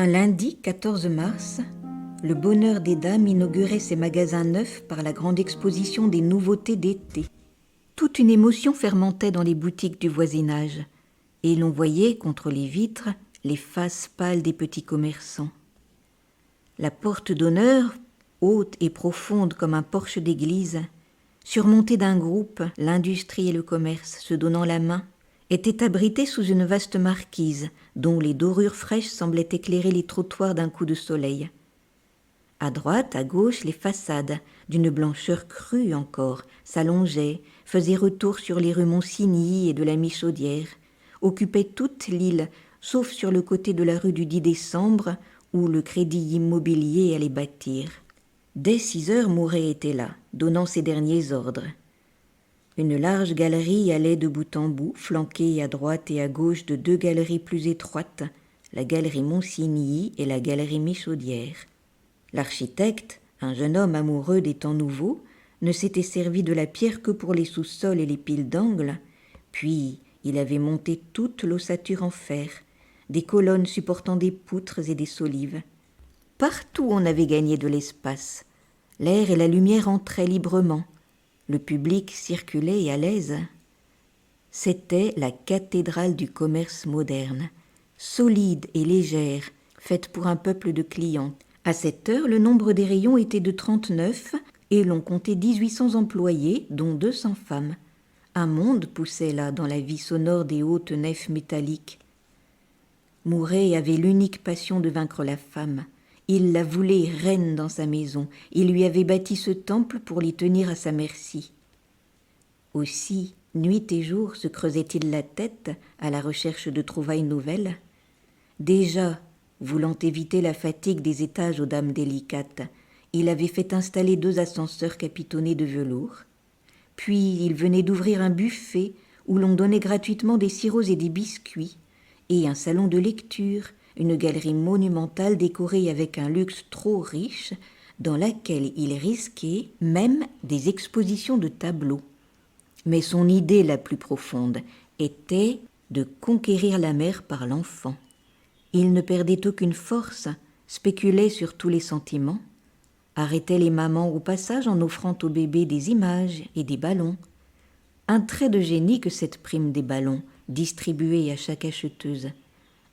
Un lundi 14 mars, le Bonheur des Dames inaugurait ses magasins neufs par la grande exposition des nouveautés d'été. Toute une émotion fermentait dans les boutiques du voisinage, et l'on voyait contre les vitres les faces pâles des petits commerçants. La porte d'honneur, haute et profonde comme un porche d'église, surmontée d'un groupe, l'industrie et le commerce se donnant la main, était abritée sous une vaste marquise dont les dorures fraîches semblaient éclairer les trottoirs d'un coup de soleil. À droite, à gauche, les façades, d'une blancheur crue encore, s'allongeaient, faisaient retour sur les rues Monsigny et de la Michaudière, occupaient toute l'île, sauf sur le côté de la rue du 10 décembre, où le crédit immobilier allait bâtir. Dès 6 heures, Mouret était là, donnant ses derniers ordres. Une large galerie allait de bout en bout, flanquée à droite et à gauche de 2 galeries plus étroites, la galerie Monsigny et la galerie Michaudière. L'architecte, un jeune homme amoureux des temps nouveaux, ne s'était servi de la pierre que pour les sous-sols et les piles d'angle, puis il avait monté toute l'ossature en fer, des colonnes supportant des poutres et des solives. Partout on avait gagné de l'espace. L'air et la lumière entraient librement. Le public circulait à l'aise. C'était la cathédrale du commerce moderne, solide et légère, faite pour un peuple de clients. À cette heure, le nombre des rayons était de 39 et l'on comptait 1800 employés, dont 200 femmes. Un monde poussait là dans la vie sonore des hautes nefs métalliques. Mouret avait l'unique passion de vaincre la femme. Il la voulait reine dans sa maison. Il lui avait bâti ce temple pour l'y tenir à sa merci. Aussi, nuit et jour, se creusait-il la tête à la recherche de trouvailles nouvelles. Déjà, voulant éviter la fatigue des étages aux dames délicates, il avait fait installer 2 ascenseurs capitonnés de velours. Puis il venait d'ouvrir un buffet où l'on donnait gratuitement des sirops et des biscuits, et un salon de lecture, une galerie monumentale décorée avec un luxe trop riche, dans laquelle il risquait même des expositions de tableaux. Mais son idée la plus profonde était de conquérir la mère par l'enfant. Il ne perdait aucune force, spéculait sur tous les sentiments, arrêtait les mamans au passage en offrant au bébé des images et des ballons. Un trait de génie que cette prime des ballons, distribuée à chaque acheteuse.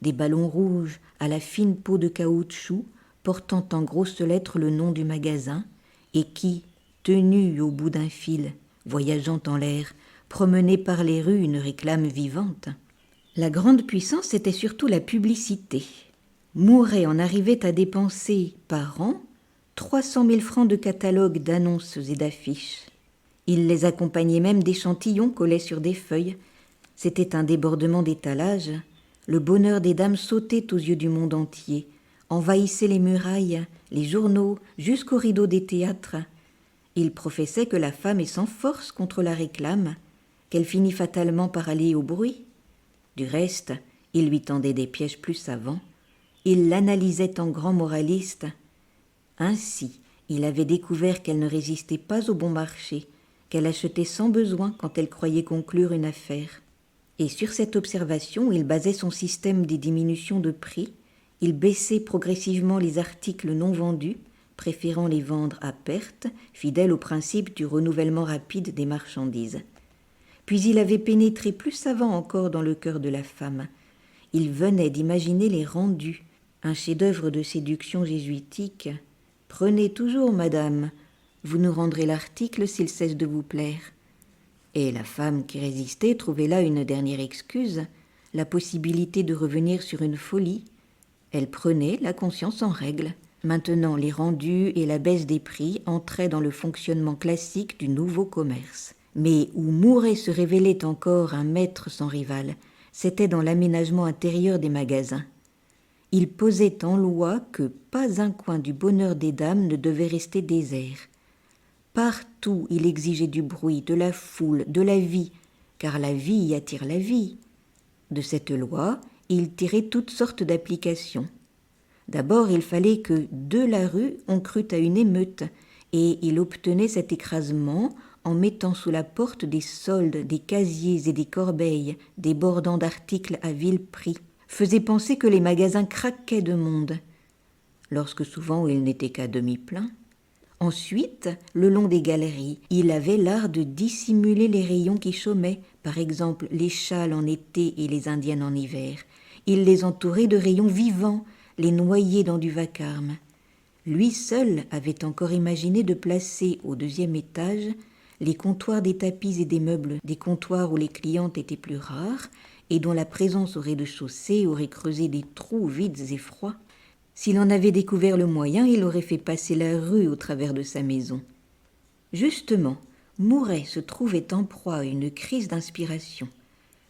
Des ballons rouges à la fine peau de caoutchouc, portant en grosses lettres le nom du magasin, et qui, tenus au bout d'un fil, voyageant en l'air, promenaient par les rues une réclame vivante. La grande puissance était surtout la publicité. Mouret en arrivait à dépenser par an 300 000 francs de catalogues d'annonces et d'affiches. Il les accompagnait même d'échantillons collés sur des feuilles. C'était un débordement d'étalage. Le bonheur des dames sautait aux yeux du monde entier, envahissait les murailles, les journaux, jusqu'aux rideaux des théâtres. Il professait que la femme est sans force contre la réclame, qu'elle finit fatalement par aller au bruit. Du reste, il lui tendait des pièges plus savants. Il l'analysait en grand moraliste. Ainsi, il avait découvert qu'elle ne résistait pas au bon marché, qu'elle achetait sans besoin quand elle croyait conclure une affaire. Et sur cette observation, il basait son système des diminutions de prix. Il baissait progressivement les articles non vendus, préférant les vendre à perte, fidèle au principe du renouvellement rapide des marchandises. Puis il avait pénétré plus savant encore dans le cœur de la femme. Il venait d'imaginer les rendus, un chef-d'œuvre de séduction jésuitique. « Prenez toujours, madame, vous nous rendrez l'article s'il cesse de vous plaire. » Et la femme qui résistait trouvait là une dernière excuse, la possibilité de revenir sur une folie. Elle prenait la conscience en règle. Maintenant, les rendus et la baisse des prix entraient dans le fonctionnement classique du nouveau commerce. Mais où Mouret se révélait encore un maître sans rival, c'était dans l'aménagement intérieur des magasins. Il posait en loi que pas un coin du bonheur des dames ne devait rester désert. Partout, il exigeait du bruit, de la foule, de la vie, car la vie attire la vie. De cette loi, il tirait toutes sortes d'applications. D'abord, il fallait que, de la rue, on crût à une émeute, et il obtenait cet écrasement en mettant sous la porte des soldes, des casiers et des corbeilles, débordant d'articles à vil prix, faisait penser que les magasins craquaient de monde, lorsque souvent ils n'étaient qu'à demi-pleins. Ensuite, le long des galeries, il avait l'art de dissimuler les rayons qui chômaient, par exemple les châles en été et les indiennes en hiver. Il les entourait de rayons vivants, les noyait dans du vacarme. Lui seul avait encore imaginé de placer au 2e étage les comptoirs des tapis et des meubles, des comptoirs où les clientes étaient plus rares et dont la présence au rez-de-chaussée aurait creusé des trous vides et froids. S'il en avait découvert le moyen, il aurait fait passer la rue au travers de sa maison. Justement, Mouret se trouvait en proie à une crise d'inspiration.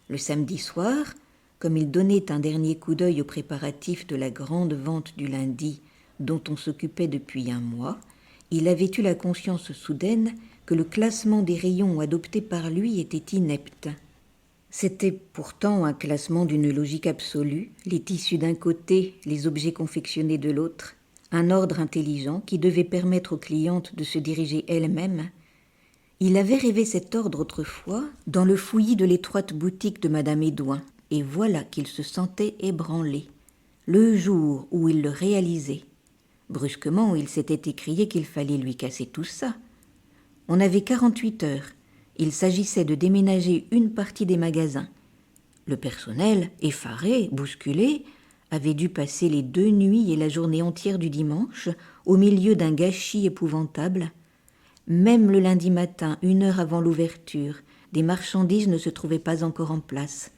Le samedi soir, comme il donnait un dernier coup d'œil aux préparatifs de la grande vente du lundi dont on s'occupait depuis un mois, il avait eu la conscience soudaine que le classement des rayons adopté par lui était inepte. C'était pourtant un classement d'une logique absolue, les tissus d'un côté, les objets confectionnés de l'autre, un ordre intelligent qui devait permettre aux clientes de se diriger elles-mêmes. Il avait rêvé cet ordre autrefois dans le fouillis de l'étroite boutique de Madame Édouin, et voilà qu'il se sentait ébranlé, le jour où il le réalisait. Brusquement, il s'était écrié qu'il fallait lui casser tout ça. On avait 48 heures. Il s'agissait de déménager une partie des magasins. Le personnel, effaré, bousculé, avait dû passer les 2 nuits et la journée entière du dimanche au milieu d'un gâchis épouvantable. Même le lundi matin, 1 heure avant l'ouverture, des marchandises ne se trouvaient pas encore en place.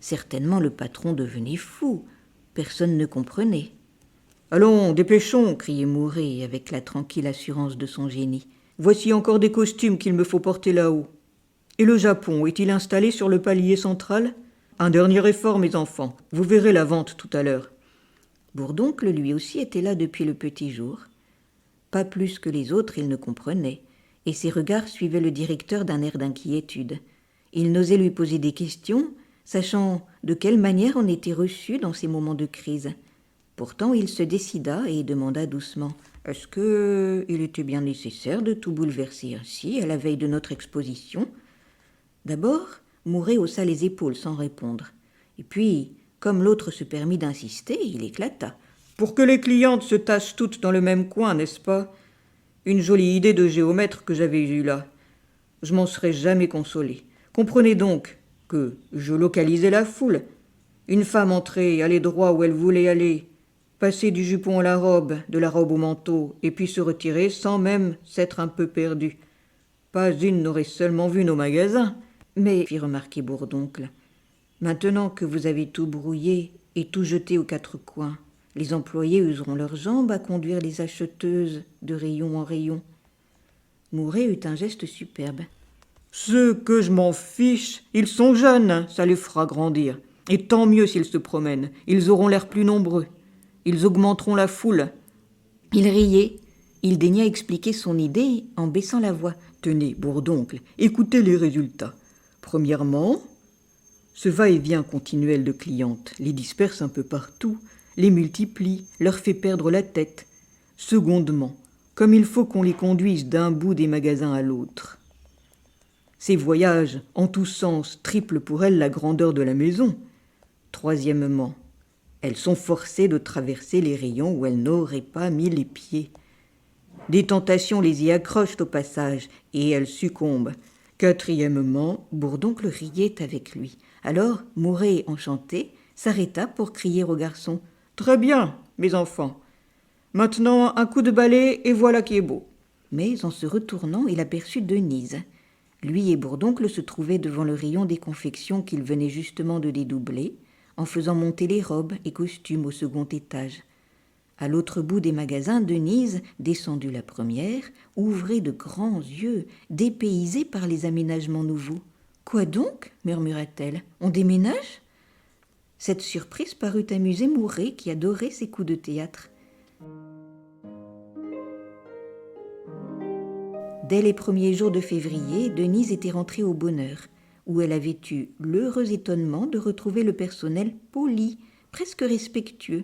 Certainement le patron devenait fou. Personne ne comprenait. « Allons, dépêchons !» criait Mouret avec la tranquille assurance de son génie. « Voici encore des costumes qu'il me faut porter là-haut. Et le Japon, est-il installé sur le palier central ? Un dernier effort, mes enfants. Vous verrez la vente tout à l'heure. » Bourdoncle, lui aussi, était là depuis le petit jour. Pas plus que les autres, il ne comprenait, et ses regards suivaient le directeur d'un air d'inquiétude. Il n'osait lui poser des questions, sachant de quelle manière on était reçu dans ces moments de crise. Pourtant, il se décida et demanda doucement « Est-ce qu'il était bien nécessaire de tout bouleverser ainsi à la veille de notre exposition ?» D'abord, Mouret haussa les épaules sans répondre. Et puis, comme l'autre se permit d'insister, il éclata. « Pour que les clientes se tassent toutes dans le même coin, n'est-ce pas ? Une jolie idée de géomètre que j'avais eue là. Je m'en serais jamais consolé. Comprenez donc que je localisais la foule. Une femme entrait, allait droit où elle voulait aller, passer du jupon à la robe, de la robe au manteau, et puis se retirer sans même s'être un peu perdue. Pas une n'aurait seulement vu nos magasins. Mais, fit remarquer Bourdoncle, maintenant que vous avez tout brouillé et tout jeté aux 4 coins, les employés useront leurs jambes à conduire les acheteuses de rayon en rayon. Mouret eut un geste superbe. Ce que je m'en fiche, ils sont jeunes, ça les fera grandir. Et tant mieux s'ils se promènent, ils auront l'air plus nombreux. Ils augmenteront la foule. Il riait. Il daigna expliquer son idée en baissant la voix. Tenez, Bourdoncle, écoutez les résultats. Premièrement, ce va-et-vient continuel de clientes les disperse un peu partout, les multiplie, leur fait perdre la tête. Secondement, comme il faut qu'on les conduise d'un bout des magasins à l'autre. Ces voyages, en tous sens, triplent pour elles la grandeur de la maison. Troisièmement, elles sont forcées de traverser les rayons où elles n'auraient pas mis les pieds. Des tentations les y accrochent au passage, et elles succombent. Quatrièmement, Bourdoncle riait avec lui. Alors, Mouret, enchanté, s'arrêta pour crier au garçon. « Très bien, mes enfants. Maintenant, un coup de balai, et voilà qui est beau. » Mais, en se retournant, il aperçut Denise. Lui et Bourdoncle se trouvaient devant le rayon des confections qu'il venait justement de dédoubler, en faisant monter les robes et costumes au 2e étage. À l'autre bout des magasins, Denise, descendue la première, ouvrait de grands yeux, dépaysée par les aménagements nouveaux. « Quoi donc ?» murmura-t-elle. « On déménage ?» Cette surprise parut amuser Mouret, qui adorait ses coups de théâtre. Dès les premiers jours de février, Denise était rentrée au Bonheur, où elle avait eu l'heureux étonnement de retrouver le personnel poli, presque respectueux.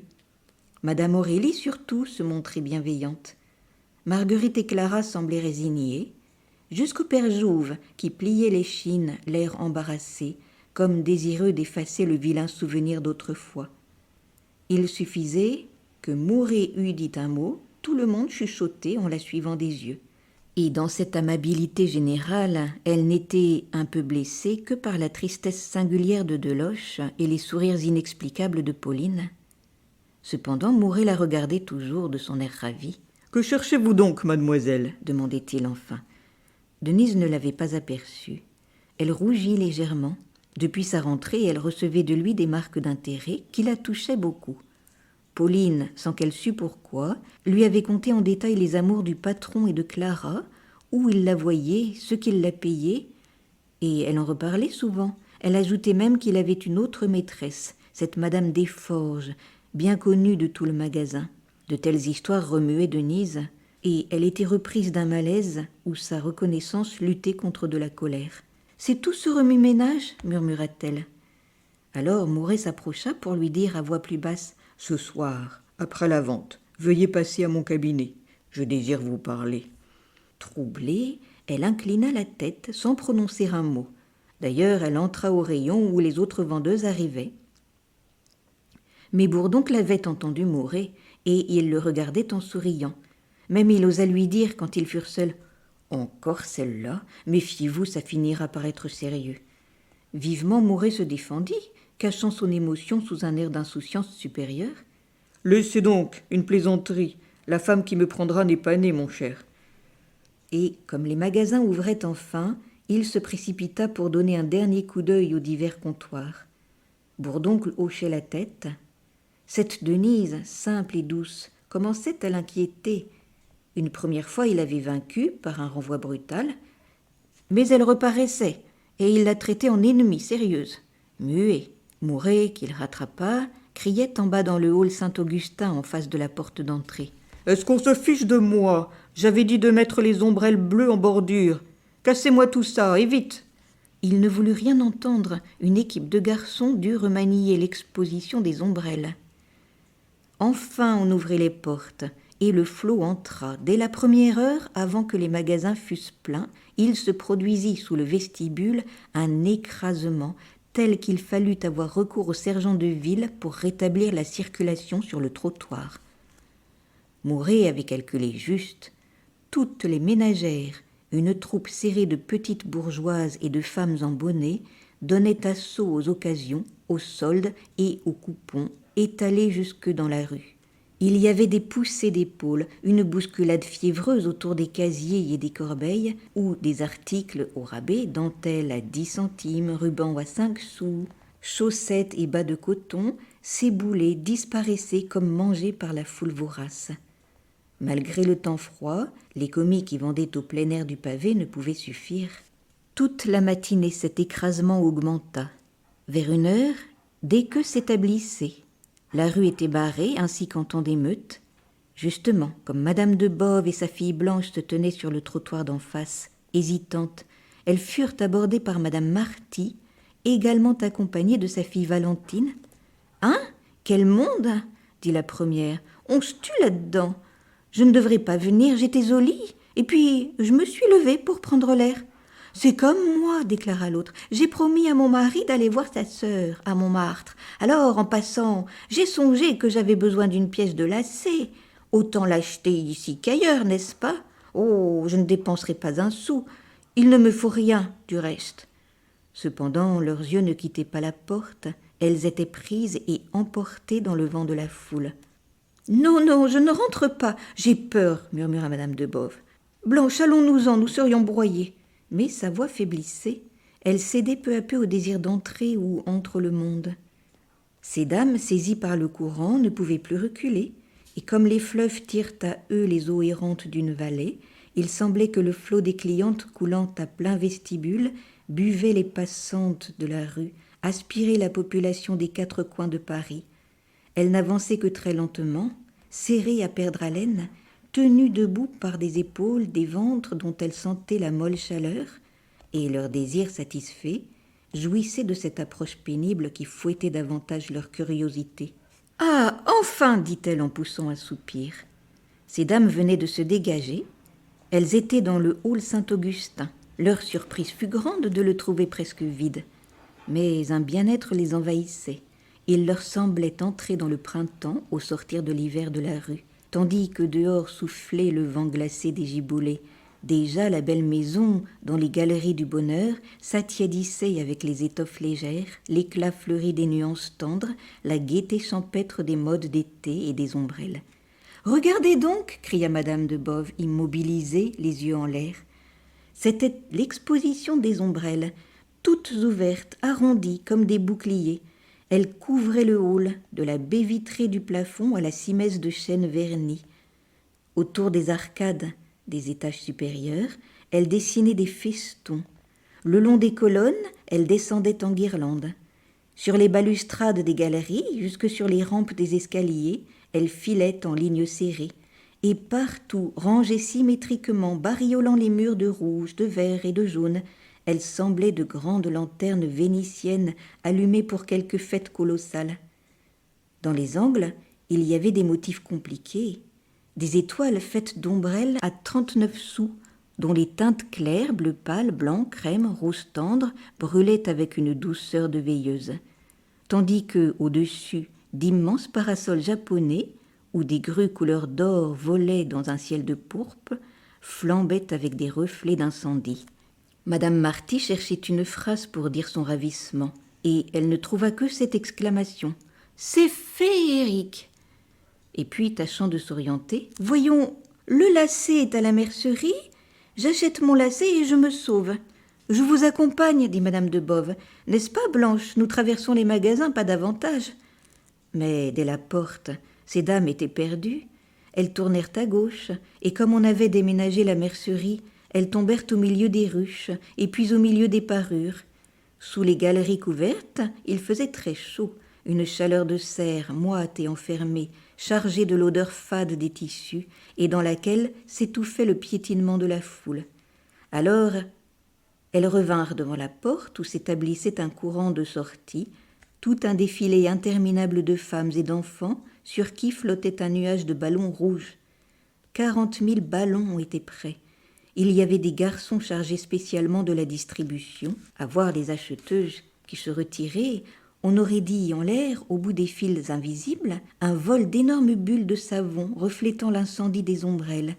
Madame Aurélie, surtout, se montrait bienveillante. Marguerite et Clara semblaient résignées, jusqu'au père Jouve, qui pliait l'échine, l'air embarrassé, comme désireux d'effacer le vilain souvenir d'autrefois. Il suffisait que Mouret eût dit un mot, tout le monde chuchotait en la suivant des yeux. Et dans cette amabilité générale, elle n'était un peu blessée que par la tristesse singulière de Deloche et les sourires inexplicables de Pauline. Cependant, Mouret la regardait toujours de son air ravi. « Que cherchez-vous donc, mademoiselle » demandait-il enfin. Denise ne l'avait pas aperçue. Elle rougit légèrement. Depuis sa rentrée, elle recevait de lui des marques d'intérêt qui la touchaient beaucoup. Pauline, sans qu'elle sût pourquoi, lui avait conté en détail les amours du patron et de Clara, où il la voyait, ce qu'il la payait, et elle en reparlait souvent. Elle ajoutait même qu'il avait une autre maîtresse, cette Madame Desforges, bien connue de tout le magasin. De telles histoires remuaient Denise, et elle était reprise d'un malaise où sa reconnaissance luttait contre de la colère. « C'est tout ce remue-ménage » murmura-t-elle. Alors Mouret s'approcha pour lui dire à voix plus basse « Ce soir, après la vente, veuillez passer à mon cabinet. Je désire vous parler. » Troublée, elle inclina la tête sans prononcer un mot. D'ailleurs, elle entra au rayon où les autres vendeuses arrivaient. Mais Bourdoncle l'avait entendu Mouret, et il le regardait en souriant. Même il osa lui dire, quand ils furent seuls, « Encore celle-là, méfiez-vous, ça finira par être sérieux. » Vivement, Mouret se défendit, cachant son émotion sous un air d'insouciance supérieure. « Laissez donc, une plaisanterie. La femme qui me prendra n'est pas née, mon cher. » Et, comme les magasins ouvraient enfin, il se précipita pour donner un dernier coup d'œil aux divers comptoirs. Bourdoncle hochait la tête. Cette Denise, simple et douce, commençait à l'inquiéter. Une première fois, il l'avait vaincue par un renvoi brutal, mais elle reparaissait, et il la traitait en ennemie sérieuse. Muet, Mouret, qu'il rattrapa, criait en bas dans le hall Saint-Augustin en face de la porte d'entrée. « Est-ce qu'on se fiche de moi? J'avais dit de mettre les ombrelles bleues en bordure. Cassez-moi tout ça, et vite !» Il ne voulut rien entendre. Une équipe de garçons dut remanier l'exposition des ombrelles. Enfin, on ouvrit les portes, et le flot entra. Dès la première heure, avant que les magasins fussent pleins, il se produisit sous le vestibule un écrasement tel qu'il fallut avoir recours au sergent de ville pour rétablir la circulation sur le trottoir. Mouret avait calculé juste. Toutes les ménagères, une troupe serrée de petites bourgeoises et de femmes en bonnet, donnaient assaut aux occasions, aux soldes et aux coupons, étalés jusque dans la rue. Il y avait des poussées d'épaules, une bousculade fiévreuse autour des casiers et des corbeilles, où des articles au rabais, dentelles à 10 centimes, rubans à 5 sous, chaussettes et bas de coton, s'éboulaient, disparaissaient comme mangés par la foule vorace. Malgré le temps froid, les commis qui vendaient au plein air du pavé ne pouvaient suffire. Toute la matinée, cet écrasement augmenta. Vers 1 heure, des queues s'établissaient. La rue était barrée, ainsi qu'en temps d'émeute. Justement, comme Madame de Boves et sa fille Blanche se tenaient sur le trottoir d'en face, hésitantes, elles furent abordées par Madame Marty, également accompagnée de sa fille Valentine. « Hein? Quel monde !» dit la première. « On se tue là-dedans. Je ne devrais pas venir, j'étais au lit, et puis je me suis levée pour prendre l'air. »« C'est comme moi, déclara l'autre. J'ai promis à mon mari d'aller voir sa sœur à Montmartre. Alors, en passant, j'ai songé que j'avais besoin d'une pièce de lacet. Autant l'acheter ici qu'ailleurs, n'est-ce pas? Oh, je ne dépenserai pas un sou. Il ne me faut rien, du reste. » Cependant, leurs yeux ne quittaient pas la porte. Elles étaient prises et emportées dans le vent de la foule. « Non, non, je ne rentre pas. J'ai peur, » murmura Madame de Boves. « Blanche, allons-nous-en, nous serions broyés. » Mais sa voix faiblissait. Elle cédait peu à peu au désir d'entrer où entre le monde. Ces dames, saisies par le courant, ne pouvaient plus reculer, et comme les fleuves tirent à eux les eaux errantes d'une vallée, il semblait que le flot des clientes coulant à plein vestibule buvait les passantes de la rue, aspirait la population des 4 coins de Paris. Elles n'avançaient que très lentement, serrées à perdre haleine, tenues debout par des épaules, des ventres dont elles sentaient la molle chaleur, et leur désir satisfait, jouissaient de cette approche pénible qui fouettait davantage leur curiosité. « Ah, enfin !» dit-elle en poussant un soupir. Ces dames venaient de se dégager. Elles étaient dans le hall Saint-Augustin. Leur surprise fut grande de le trouver presque vide. Mais un bien-être les envahissait. Il leur semblait entrer dans le printemps au sortir de l'hiver de la rue, tandis que dehors soufflait le vent glacé des giboulées. Déjà la belle maison, dans les galeries du bonheur, s'attiédissait avec les étoffes légères, l'éclat fleuri des nuances tendres, la gaieté champêtre des modes d'été et des ombrelles. « Regardez donc !» cria madame de Boves, immobilisée, les yeux en l'air. C'était l'exposition des ombrelles, toutes ouvertes, arrondies comme des boucliers. Elles couvraient le hall, de la baie vitrée du plafond à la simesse de chêne verni. Autour des arcades des étages supérieurs, elles dessinaient des festons. Le long des colonnes, elles descendaient en guirlandes. Sur les balustrades des galeries, jusque sur les rampes des escaliers, elles filaient en lignes serrées. Et partout, rangées symétriquement, bariolant les murs de rouge, de vert et de jaune, elles semblaient de grandes lanternes vénitiennes allumées pour quelque fête colossale. Dans les angles, il y avait des motifs compliqués, des étoiles faites d'ombrelles à 39 sous, dont les teintes claires, bleu pâle, blanc, crème, rose tendre, brûlaient avec une douceur de veilleuse, tandis que, au-dessus, d'immenses parasols japonais, où des grues couleur d'or volaient dans un ciel de pourpre, flambaient avec des reflets d'incendie. Madame Marty cherchait une phrase pour dire son ravissement, et elle ne trouva que cette exclamation. « C'est féerique !» Et puis, tâchant de s'orienter, « Voyons, le lacet est à la mercerie, j'achète mon lacet et je me sauve. »« Je vous accompagne, dit madame de Boves. N'est-ce pas, Blanche? Nous traversons les magasins, pas davantage. » Mais dès la porte, ces dames étaient perdues. Elles tournèrent à gauche, et comme on avait déménagé la mercerie, elles tombèrent au milieu des ruches, et puis au milieu des parures. Sous les galeries couvertes, il faisait très chaud, une chaleur de serre, moite et enfermée, chargée de l'odeur fade des tissus, et dans laquelle s'étouffait le piétinement de la foule. Alors, elles revinrent devant la porte où s'établissait un courant de sortie, tout un défilé interminable de femmes et d'enfants sur qui flottait un nuage de ballons rouges. 40 000 ballons ont été prêts. Il y avait des garçons chargés spécialement de la distribution. À voir les acheteuses qui se retiraient, on aurait dit en l'air, au bout des fils invisibles, un vol d'énormes bulles de savon reflétant l'incendie des ombrelles.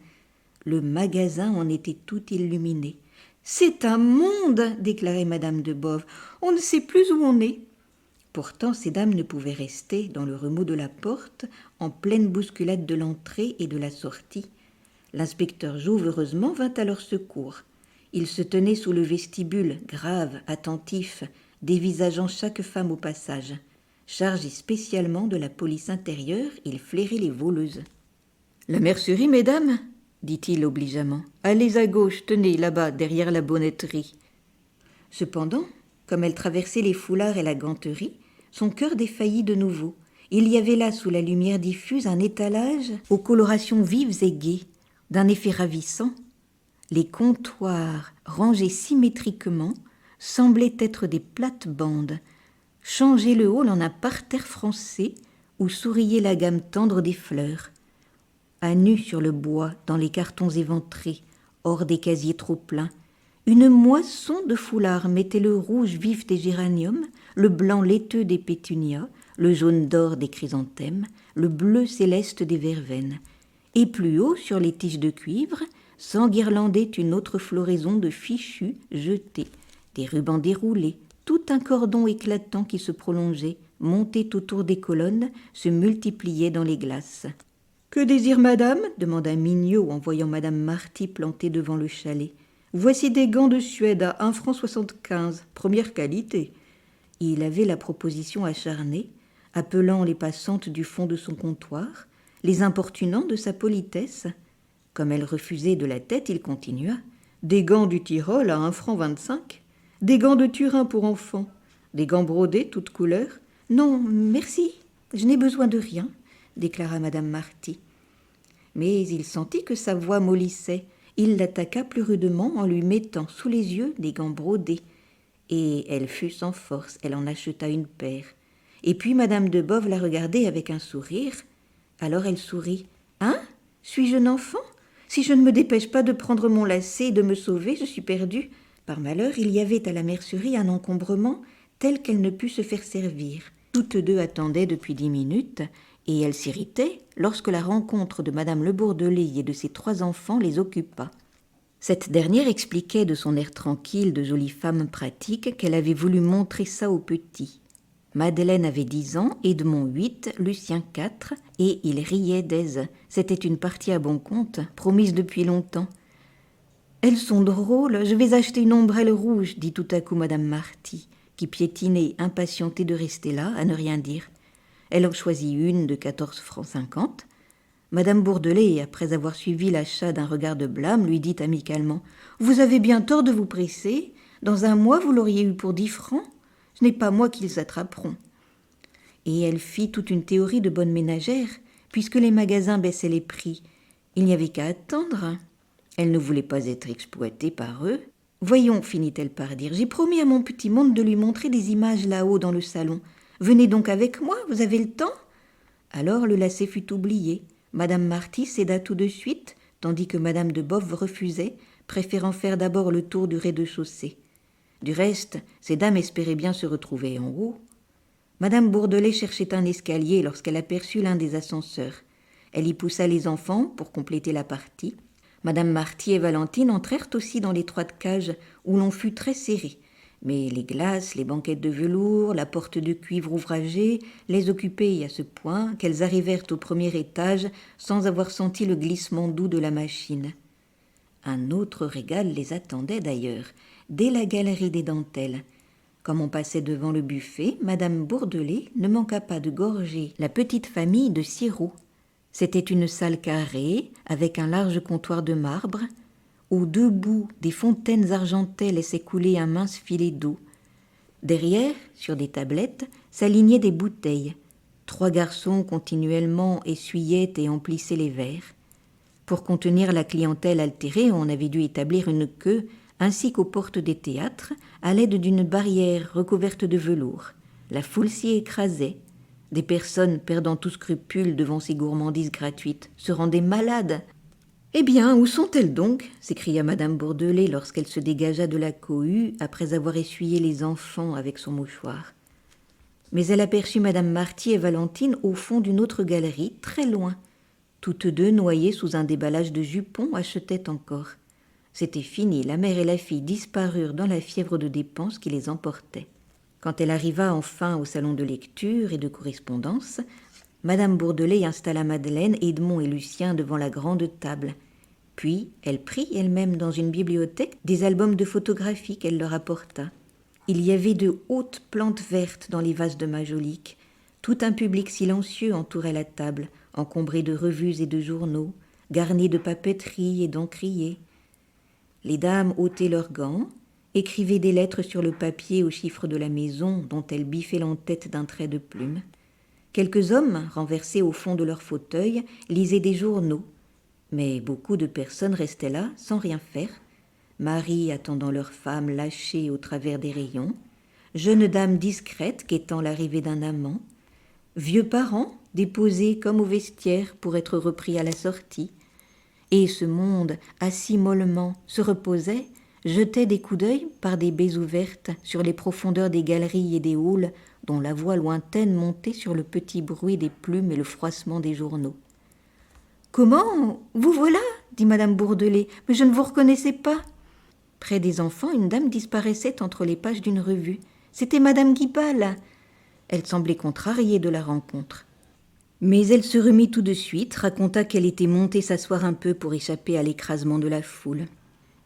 Le magasin en était tout illuminé. « C'est un monde !» déclarait madame de Boves. « On ne sait plus où on est. » Pourtant, ces dames ne pouvaient rester dans le remous de la porte, en pleine bousculade de l'entrée et de la sortie. L'inspecteur Jouve, heureusement, vint à leur secours. Il se tenait sous le vestibule, grave, attentif, dévisageant chaque femme au passage. Chargé spécialement de la police intérieure, il flairait les voleuses. « La mercerie, mesdames ?» dit-il obligeamment. « Allez à gauche, tenez, là-bas, derrière la bonnetterie. » Cependant, comme elle traversait les foulards et la ganterie, son cœur défaillit de nouveau. Il y avait là, sous la lumière diffuse, un étalage aux colorations vives et gaies, d'un effet ravissant. Les comptoirs, rangés symétriquement, semblaient être des plates-bandes. Changer le hall en un parterre français où souriait la gamme tendre des fleurs. À nu sur le bois, dans les cartons éventrés, hors des casiers trop pleins, une moisson de foulards mettait le rouge vif des géraniums, le blanc laiteux des pétunias, le jaune d'or des chrysanthèmes, le bleu céleste des verveines. Et plus haut, sur les tiges de cuivre, s'enguirlandait une autre floraison de fichus jetés, des rubans déroulés, tout un cordon éclatant qui se prolongeait, montait autour des colonnes, se multipliait dans les glaces. « Que désire madame ?» demanda Mignot en voyant madame Marty plantée devant le chalet. « Voici des gants de Suède à 1,75 francs, première qualité. » Il avait la proposition acharnée, appelant les passantes du fond de son comptoir, les importunant de sa politesse. Comme elle refusait de la tête, il continua. « Des gants du Tyrol à 1,25 francs, des gants de Turin pour enfants, des gants brodés toutes couleurs. »« Non, merci, je n'ai besoin de rien, » déclara madame Marty. Mais il sentit que sa voix mollissait. Il l'attaqua plus rudement en lui mettant sous les yeux des gants brodés. Et elle fut sans force, elle en acheta une paire. Et puis madame de Boves la regardait avec un sourire. Alors elle sourit. « Hein? Suis-je un enfant? Si je ne me dépêche pas de prendre mon lacet et de me sauver, je suis perdue. » Par malheur, il y avait à la mercerie un encombrement telle qu'elle ne put se faire servir. Toutes deux attendaient depuis 10 minutes, et elles s'irritaient lorsque la rencontre de madame Le Bourdelais et de ses 3 enfants les occupa. Cette dernière expliquait de son air tranquille de jolie femme pratique qu'elle avait voulu montrer ça aux petits. Madeleine avait 10 ans, Edmond 8, Lucien 4, et ils riaient d'aise. C'était une partie à bon compte, promise depuis longtemps. « Elles sont drôles, je vais acheter une ombrelle rouge, dit tout à coup madame Marty, qui piétinait, impatientée de rester là, à ne rien dire. Elle en choisit une de 14 francs 50. Madame Bourdelais, après avoir suivi l'achat d'un regard de blâme, lui dit amicalement « Vous avez bien tort de vous presser. Dans un mois, vous l'auriez eu pour 10 francs. Ce n'est pas moi qui les attraperont. » Et elle fit toute une théorie de bonne ménagère, puisque les magasins baissaient les prix. Il n'y avait qu'à attendre. Elle ne voulait pas être exploitée par eux. « Voyons, finit-elle par dire, j'ai promis à mon petit monde de lui montrer des images là-haut dans le salon. Venez donc avec moi, vous avez le temps ?» Alors le lacet fut oublié. Madame Marty céda tout de suite, tandis que Madame de Boves refusait, préférant faire d'abord le tour du rez-de-chaussée. Du reste, ces dames espéraient bien se retrouver en haut. Madame Bourdelais cherchait un escalier lorsqu'elle aperçut l'un des ascenseurs. Elle y poussa les enfants pour compléter la partie. Madame Marty et Valentine entrèrent aussi dans l'étroite cage où l'on fut très serré. Mais les glaces, les banquettes de velours, la porte de cuivre ouvragée les occupaient à ce point qu'elles arrivèrent au premier étage sans avoir senti le glissement doux de la machine. Un autre régal les attendait d'ailleurs, dès la galerie des dentelles. Comme on passait devant le buffet, madame Bourdelais ne manqua pas de gorger la petite famille de Sirop. C'était une salle carrée, avec un large comptoir de marbre, où debout des fontaines argentées laissaient couler un mince filet d'eau. Derrière, sur des tablettes, s'alignaient des bouteilles. 3 garçons continuellement essuyaient et emplissaient les verres. Pour contenir la clientèle altérée, on avait dû établir une queue, ainsi qu'aux portes des théâtres, à l'aide d'une barrière recouverte de velours. La foule s'y écrasait. Des personnes, perdant tout scrupule devant ces gourmandises gratuites, se rendaient malades. « Eh bien, où sont-elles donc ?» s'écria madame Bourdelais lorsqu'elle se dégagea de la cohue après avoir essuyé les enfants avec son mouchoir. Mais elle aperçut madame Marty et Valentine au fond d'une autre galerie, très loin. Toutes deux, noyées sous un déballage de jupons, achetaient encore. C'était fini, la mère et la fille disparurent dans la fièvre de dépenses qui les emportait. Quand elle arriva enfin au salon de lecture et de correspondance, madame Bourdelais installa Madeleine, Edmond et Lucien devant la grande table. Puis elle prit elle-même dans une bibliothèque des albums de photographie qu'elle leur apporta. Il y avait de hautes plantes vertes dans les vases de majolique. Tout un public silencieux entourait la table, encombré de revues et de journaux, garni de papeterie et d'encriers. Les dames ôtaient leurs gants, écrivaient des lettres sur le papier aux chiffres de la maison dont elles biffaient l'entête d'un trait de plume. Quelques hommes, renversés au fond de leurs fauteuils, lisaient des journaux. Mais beaucoup de personnes restaient là sans rien faire. Maris attendant leurs femmes lâchées au travers des rayons, jeunes dames discrètes quêtant l'arrivée d'un amant, vieux parents déposés comme au vestiaire pour être repris à la sortie. Et ce monde, assis mollement, se reposait, jetait des coups d'œil par des baies ouvertes sur les profondeurs des galeries et des halls dont la voix lointaine montait sur le petit bruit des plumes et le froissement des journaux. « Comment, vous voilà ?» dit madame Bourdelais, « mais je ne vous reconnaissais pas. » Près des enfants, une dame disparaissait entre les pages d'une revue. C'était madame Guibal. Elle semblait contrariée de la rencontre. Mais elle se remit tout de suite, raconta qu'elle était montée s'asseoir un peu pour échapper à l'écrasement de la foule.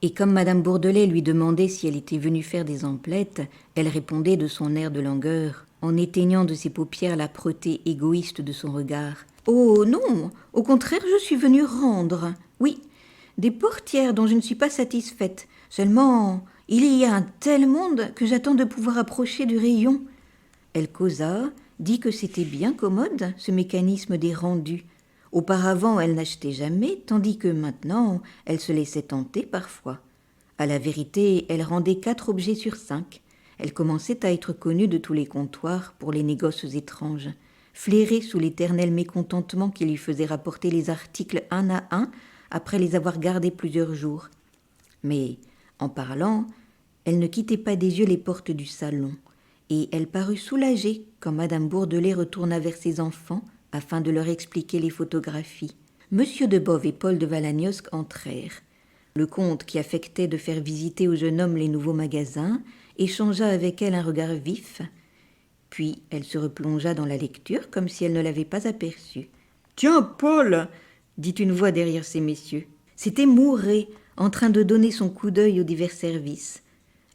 Et comme madame Bourdelais lui demandait si elle était venue faire des emplettes, elle répondait de son air de langueur, en éteignant de ses paupières l'âpreté égoïste de son regard. « Oh non, au contraire, je suis venue rendre. Oui, des portières dont je ne suis pas satisfaite. Seulement, il y a un tel monde que j'attends de pouvoir approcher du rayon. » Elle causa, dit que c'était bien commode, ce mécanisme des rendus. Auparavant, elle n'achetait jamais, tandis que maintenant, elle se laissait tenter parfois. À la vérité, elle rendait 4 objets sur 5. Elle commençait à être connue de tous les comptoirs pour les négoces étranges, flairée sous l'éternel mécontentement qui lui faisait rapporter les articles un à un après les avoir gardés plusieurs jours. Mais, en parlant, elle ne quittait pas des yeux les portes du salon, et elle parut soulagée quand madame Bourdelais retourna vers ses enfants afin de leur expliquer les photographies. Monsieur de Boves et Paul de Valagnosc entrèrent. Le comte, qui affectait de faire visiter au jeune homme les nouveaux magasins, échangea avec elle un regard vif, puis elle se replongea dans la lecture comme si elle ne l'avait pas aperçu. « Tiens, Paul !» dit une voix derrière ces messieurs. C'était Mouret, en train de donner son coup d'œil aux divers services.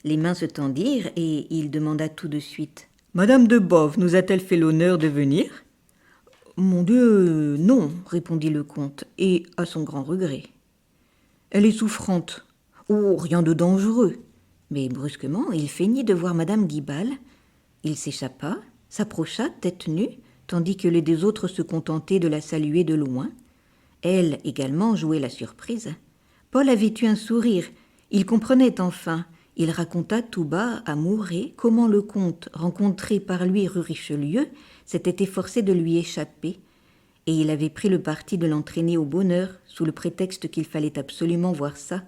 Les mains se tendirent et il demanda tout de suite. « Madame de Boves nous a-t-elle fait l'honneur de venir ?»« Mon Dieu, non, répondit le comte, et à son grand regret. Elle est souffrante. Oh, rien de dangereux. » Mais brusquement, il feignit de voir madame Guibal. Il s'échappa, s'approcha, tête nue, tandis que les deux autres se contentaient de la saluer de loin. Elle également jouait la surprise. Paul avait eu un sourire. Il comprenait enfin. Il raconta tout bas à Mouret comment le comte, rencontré par lui rue Richelieu, s'était efforcé de lui échapper, et il avait pris le parti de l'entraîner au bonheur sous le prétexte qu'il fallait absolument voir ça.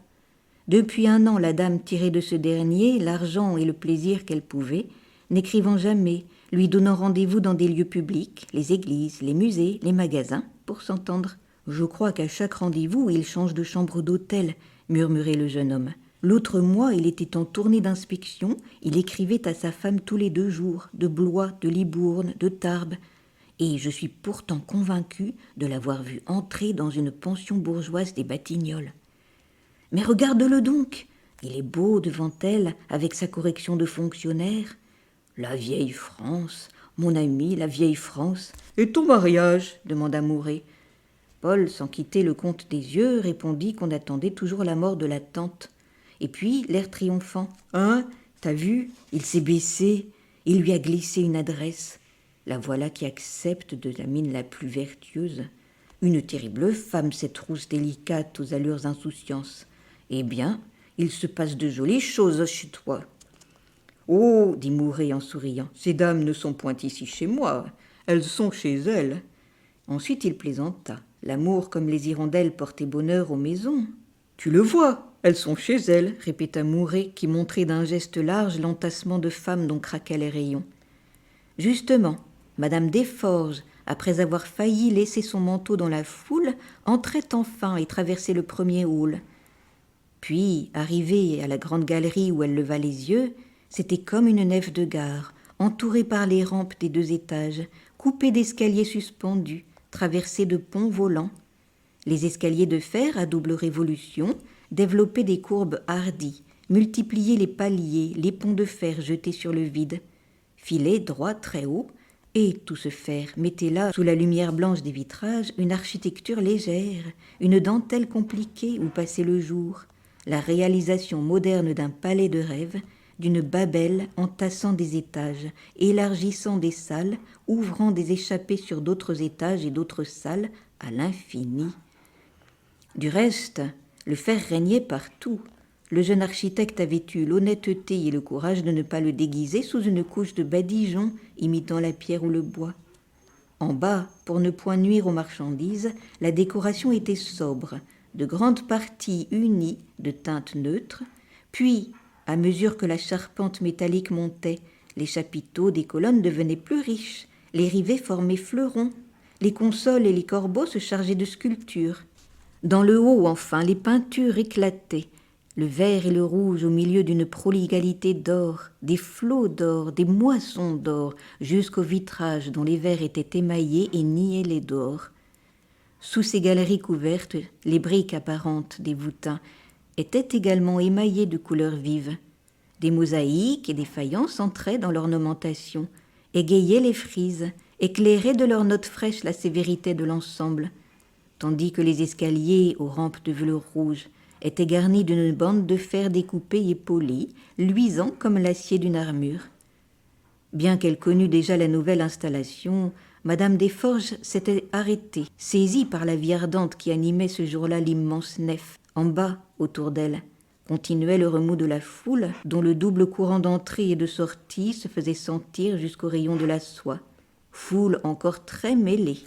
Depuis 1 an, la dame tirait de ce dernier l'argent et le plaisir qu'elle pouvait, n'écrivant jamais, lui donnant rendez-vous dans des lieux publics, les églises, les musées, les magasins, pour s'entendre. « Je crois qu'à chaque rendez-vous, il change de chambre d'hôtel, » murmurait le jeune homme. L'autre mois, il était en tournée d'inspection, il écrivait à sa femme tous les 2 jours, de Blois, de Libourne, de Tarbes, et je suis pourtant convaincu de l'avoir vu entrer dans une pension bourgeoise des Batignolles. Mais regarde-le donc, il est beau devant elle, avec sa correction de fonctionnaire. La vieille France, mon ami, la vieille France. « Et ton mariage ?» demanda Mouret. Paul, sans quitter le comte des yeux, répondit qu'on attendait toujours la mort de la tante. Et puis, l'air triomphant. « Hein, t'as vu, il s'est baissé, il lui a glissé une adresse. La voilà qui accepte de la mine la plus vertueuse. Une terrible femme, cette rousse délicate aux allures insouciances. Eh bien, il se passe de jolies choses chez toi. »« Oh, dit Mouret en souriant, ces dames ne sont point ici chez moi, elles sont chez elles. » Ensuite il plaisanta. L'amour comme les hirondelles portait bonheur aux maisons. « Tu le vois, elles sont chez elles, » répéta Mouret, qui montrait d'un geste large l'entassement de femmes dont craquaient les rayons. Justement, madame Desforges, après avoir failli laisser son manteau dans la foule, entrait enfin et traversait le premier hall. Puis, arrivée à la grande galerie où elle leva les yeux, c'était comme une nef de gare, entourée par les rampes des 2 étages, coupée d'escaliers suspendus, traversée de ponts volants. Les escaliers de fer à double révolution développaient des courbes hardies, multipliaient les paliers, les ponts de fer jetés sur le vide, filaient droit très haut, et tout ce fer mettait là, sous la lumière blanche des vitrages, une architecture légère, une dentelle compliquée où passait le jour, la réalisation moderne d'un palais de rêve, d'une Babel entassant des étages, élargissant des salles, ouvrant des échappées sur d'autres étages et d'autres salles à l'infini. Du reste, le fer régnait partout. Le jeune architecte avait eu l'honnêteté et le courage de ne pas le déguiser sous une couche de badigeon imitant la pierre ou le bois. En bas, pour ne point nuire aux marchandises, la décoration était sobre, de grandes parties unies de teintes neutres, puis, à mesure que la charpente métallique montait, les chapiteaux des colonnes devenaient plus riches, les rivets formaient fleurons, les consoles et les corbeaux se chargeaient de sculptures. Dans le haut, enfin, les peintures éclataient, le vert et le rouge au milieu d'une prodigalité d'or, des flots d'or, des moissons d'or, jusqu'aux vitrages dont les verres étaient émaillés et niellés d'or. Sous ces galeries couvertes, les briques apparentes des voûtins étaient également émaillées de couleurs vives. Des mosaïques et des faïences entraient dans l'ornementation, égayaient les frises, éclairaient de leurs notes fraîches la sévérité de l'ensemble, tandis que les escaliers aux rampes de velours rouge étaient garnis d'une bande de fer découpée et polie, luisant comme l'acier d'une armure. Bien qu'elle connût déjà la nouvelle installation, madame Desforges s'était arrêtée, saisie par la vie ardente qui animait ce jour-là l'immense nef. En bas, autour d'elle, continuait le remous de la foule, dont le double courant d'entrée et de sortie se faisait sentir jusqu'au rayon de la soie. Foule encore très mêlée.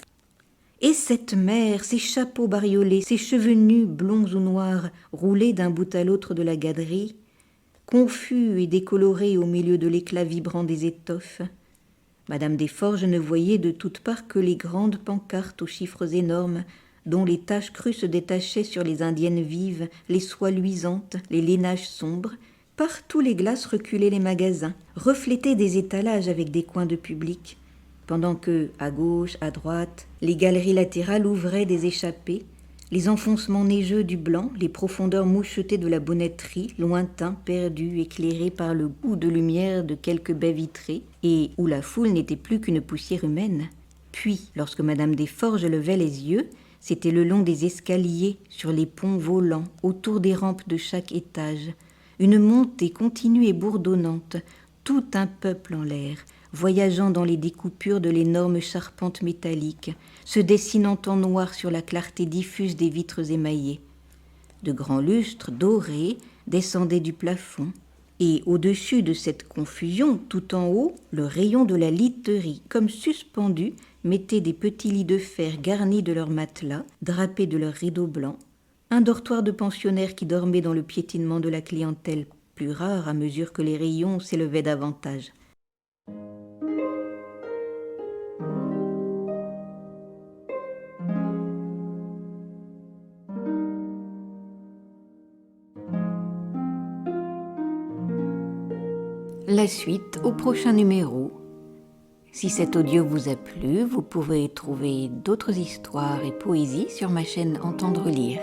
Et cette mère, ses chapeaux bariolés, ses cheveux nus, blonds ou noirs, roulés d'un bout à l'autre de la galerie, confus et décolorés au milieu de l'éclat vibrant des étoffes. Madame Desforges ne voyait de toutes parts que les grandes pancartes aux chiffres énormes, dont les taches crues se détachaient sur les indiennes vives, les soies luisantes, les lainages sombres. Partout les glaces reculaient les magasins, reflétaient des étalages avec des coins de public, pendant que, à gauche, à droite, les galeries latérales ouvraient des échappées, les enfoncements neigeux du blanc, les profondeurs mouchetées de la bonneterie, lointains, perdus, éclairés par le goût de lumière de quelques baies vitrées, et où la foule n'était plus qu'une poussière humaine. Puis, lorsque Madame Desforges levait les yeux, c'était le long des escaliers, sur les ponts volants, autour des rampes de chaque étage, une montée continue et bourdonnante, tout un peuple en l'air, voyageant dans les découpures de l'énorme charpente métallique, se dessinant en noir sur la clarté diffuse des vitres émaillées. De grands lustres dorés descendaient du plafond, et au-dessus de cette confusion, tout en haut, le rayon de la literie, comme suspendu, mettait des petits lits de fer garnis de leurs matelas, drapés de leurs rideaux blancs, un dortoir de pensionnaires qui dormaient dans le piétinement de la clientèle, plus rare à mesure que les rayons s'élevaient davantage. La suite au prochain numéro. Si cet audio vous a plu, vous pouvez trouver d'autres histoires et poésies sur ma chaîne Entendre lire.